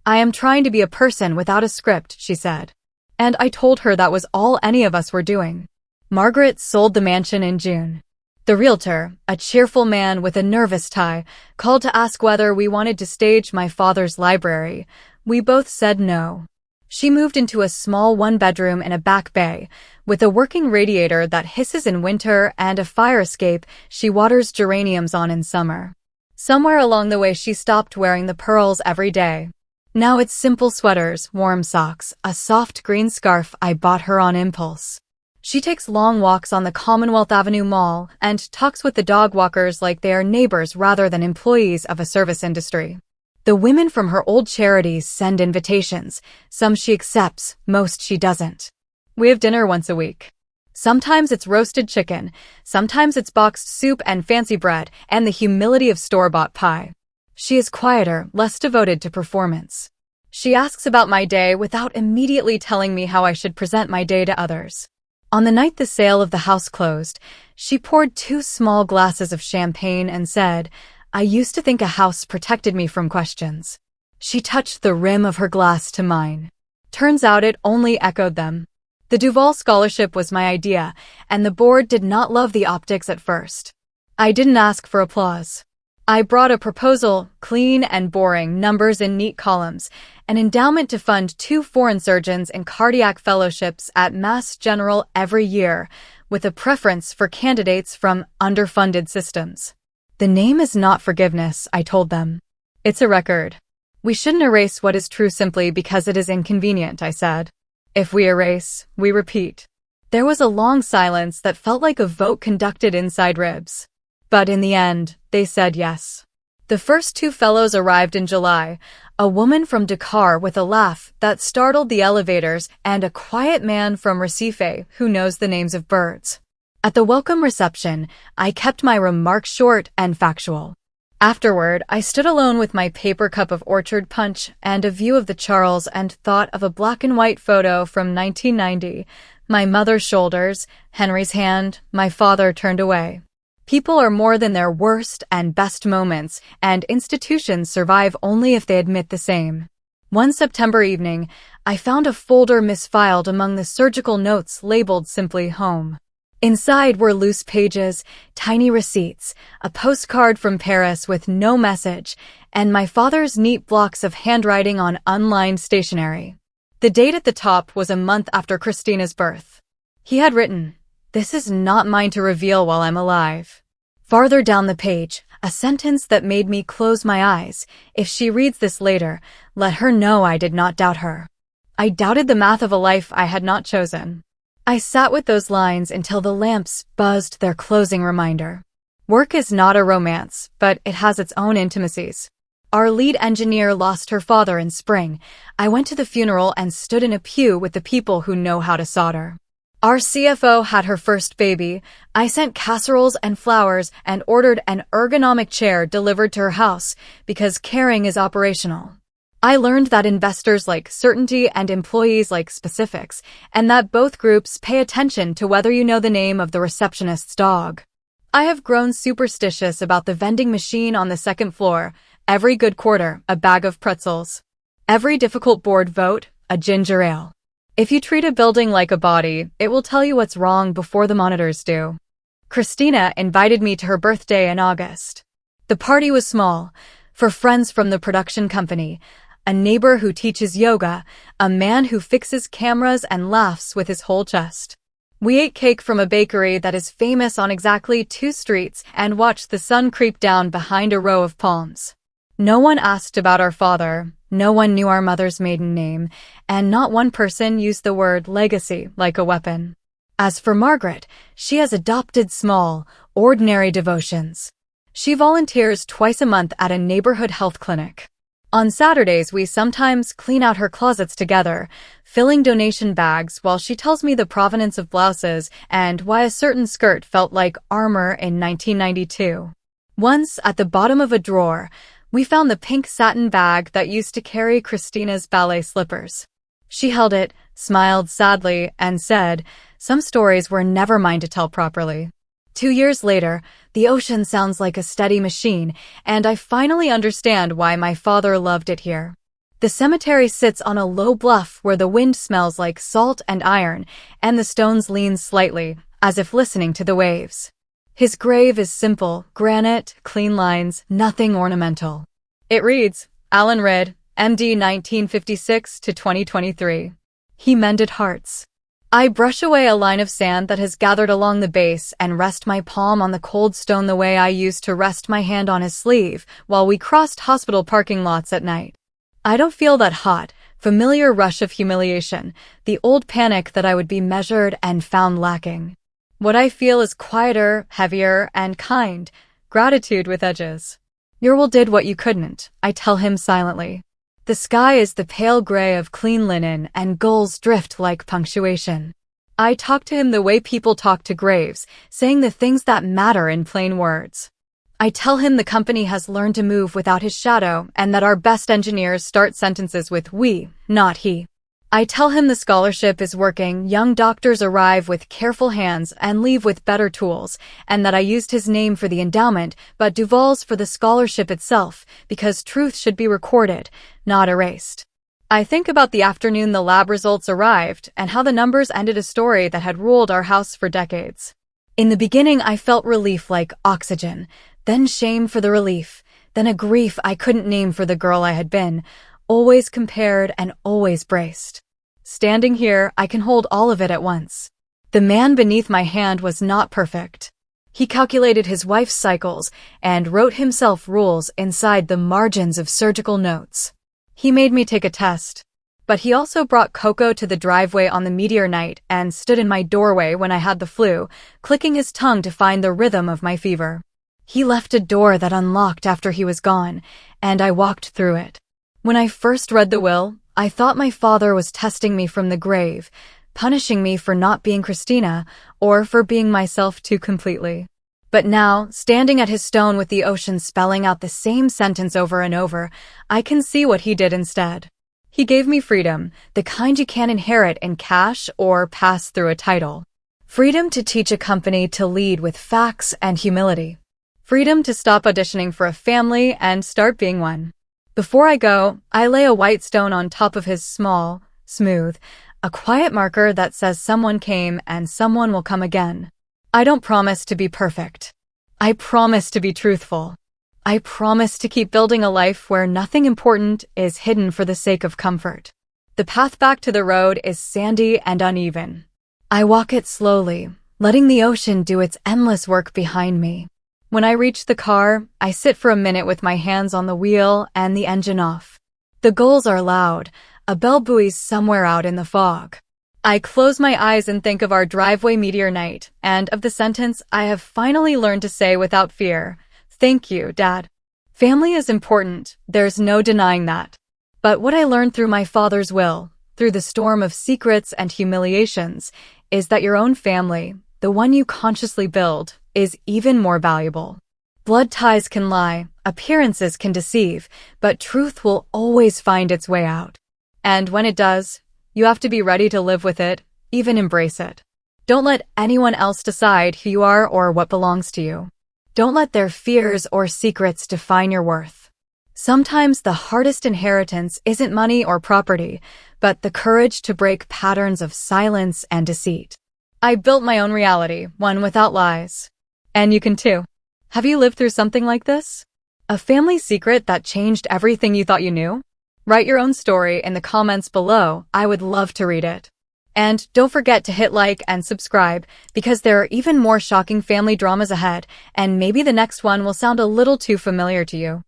"I am trying to be a person without a script," she said. And I told her that was all any of us were doing. Margaret sold the mansion in June. The realtor, a cheerful man with a nervous tie, called to ask whether we wanted to stage my father's library. We both said no. She moved into a small one-bedroom in a back bay, with a working radiator that hisses in winter and a fire escape she waters geraniums on in summer. Somewhere along the way she stopped wearing the pearls every day. Now it's simple sweaters, warm socks, a soft green scarf I bought her on impulse. She takes long walks on the Commonwealth Avenue Mall and talks with the dog walkers like they are neighbors rather than employees of a service industry. The women from her old charities send invitations. Some she accepts, most she doesn't. We have dinner once a week. Sometimes it's roasted chicken, sometimes it's boxed soup and fancy bread and the humility of store-bought pie. She is quieter, less devoted to performance. She asks about my day without immediately telling me how I should present my day to others. On the night the sale of the house closed, she poured 2 small glasses of champagne and said, "I used to think a house protected me from questions." She touched the rim of her glass to mine. Turns out it only echoed them. The Duval Scholarship was my idea, and the board did not love the optics at first. I didn't ask for applause. I brought a proposal, clean and boring, numbers in neat columns, an endowment to fund 2 foreign surgeons in cardiac fellowships at Mass General every year, with a preference for candidates from underfunded systems. The name is not forgiveness, I told them. It's a record. We shouldn't erase what is true simply because it is inconvenient, I said. If we erase, we repeat. There was a long silence that felt like a vote conducted inside ribs. But in the end, they said yes. The first 2 fellows arrived in July, a woman from Dakar with a laugh that startled the elevators and a quiet man from Recife who knows the names of birds. At the welcome reception, I kept my remarks short and factual. Afterward, I stood alone with my paper cup of orchard punch and a view of the Charles and thought of a black and white photo from 1990, my mother's shoulders, Henry's hand, my father turned away. People are more than their worst and best moments, and institutions survive only if they admit the same. One September evening, I found a folder misfiled among the surgical notes labeled simply home. Inside were loose pages, tiny receipts, a postcard from Paris with no message, and my father's neat blocks of handwriting on unlined stationery. The date at the top was a month after Christina's birth. He had written, "This is not mine to reveal while I'm alive." Farther down the page, a sentence that made me close my eyes. If she reads this later, let her know I did not doubt her. I doubted the math of a life I had not chosen. I sat with those lines until the lamps buzzed their closing reminder. Work is not a romance, but it has its own intimacies. Our lead engineer lost her father in spring. I went to the funeral and stood in a pew with the people who know how to solder. Our CFO had her first baby. I sent casseroles and flowers and ordered an ergonomic chair delivered to her house because caring is operational. I learned that investors like certainty and employees like specifics, and that both groups pay attention to whether you know the name of the receptionist's dog. I have grown superstitious about the vending machine on the 2nd floor. Every good quarter, a bag of pretzels. Every difficult board vote, a ginger ale. If you treat a building like a body, it will tell you what's wrong before the monitors do. Christina invited me to her birthday in August. The party was small, for friends from the production company, a neighbor who teaches yoga, a man who fixes cameras and laughs with his whole chest. We ate cake from a bakery that is famous on exactly 2 streets and watched the sun creep down behind a row of palms. No one asked about our father, no one knew our mother's maiden name, and not one person used the word legacy like a weapon. As for Margaret, she has adopted small, ordinary devotions. She volunteers twice a month at a neighborhood health clinic. On Saturdays, we sometimes clean out her closets together, filling donation bags while she tells me the provenance of blouses and why a certain skirt felt like armor in 1992. Once, at the bottom of a drawer, we found the pink satin bag that used to carry Christina's ballet slippers. She held it, smiled sadly, and said, "Some stories were never mine to tell properly." 2 years later, the ocean sounds like a steady machine, and I finally understand why my father loved it here. The cemetery sits on a low bluff where the wind smells like salt and iron, and the stones lean slightly, as if listening to the waves. His grave is simple, granite, clean lines, nothing ornamental. It reads, Alan Ridd, MD 1956 to 2023. He mended hearts. I brush away a line of sand that has gathered along the base and rest my palm on the cold stone the way I used to rest my hand on his sleeve while we crossed hospital parking lots at night. I don't feel that hot, familiar rush of humiliation, the old panic that I would be measured and found lacking. What I feel is quieter, heavier, and kind, gratitude with edges. Your will did what you couldn't, I tell him silently. The sky is the pale gray of clean linen and gulls drift like punctuation. I talk to him the way people talk to graves, saying the things that matter in plain words. I tell him the company has learned to move without his shadow and that our best engineers start sentences with we, not he. I tell him the scholarship is working, young doctors arrive with careful hands and leave with better tools, and that I used his name for the endowment but Duval's for the scholarship itself, because truth should be recorded, not erased. I think about the afternoon the lab results arrived and how the numbers ended a story that had ruled our house for decades. In the beginning, I felt relief like oxygen, then shame for the relief, then a grief I couldn't name for the girl I had been, always compared and always braced. Standing here, I can hold all of it at once. The man beneath my hand was not perfect. He calculated his wife's cycles and wrote himself rules inside the margins of surgical notes. He made me take a test. But he also brought cocoa to the driveway on the meteor night and stood in my doorway when I had the flu, clicking his tongue to find the rhythm of my fever. He left a door that unlocked after he was gone, and I walked through it. When I first read the will, I thought my father was testing me from the grave, punishing me for not being Christina or for being myself too completely. But now, standing at his stone with the ocean spelling out the same sentence over and over, I can see what he did instead. He gave me freedom, the kind you can't inherit in cash or pass through a title. Freedom to teach a company to lead with facts and humility. Freedom to stop auditioning for a family and start being one. Before I go, I lay a white stone on top of his small, smooth, a quiet marker that says someone came and someone will come again. I don't promise to be perfect. I promise to be truthful. I promise to keep building a life where nothing important is hidden for the sake of comfort. The path back to the road is sandy and uneven. I walk it slowly, letting the ocean do its endless work behind me. When I reach the car, I sit for a minute with my hands on the wheel and the engine off. The gulls are loud, a bell buoys somewhere out in the fog. I close my eyes and think of our driveway meteor night and of the sentence I have finally learned to say without fear, "Thank you, Dad." Family is important, there's no denying that. But what I learned through my father's will, through the storm of secrets and humiliations, is that your own family, the one you consciously build, is even more valuable. Blood ties can lie, appearances can deceive, but truth will always find its way out. And when it does, you have to be ready to live with it, even embrace it. Don't let anyone else decide who you are or what belongs to you. Don't let their fears or secrets define your worth. Sometimes the hardest inheritance isn't money or property, but the courage to break patterns of silence and deceit. I built my own reality, one without lies. And you can too. Have you lived through something like this? A family secret that changed everything you thought you knew? Write your own story in the comments below. I would love to read it. And don't forget to hit like and subscribe, because there are even more shocking family dramas ahead, and maybe the next one will sound a little too familiar to you.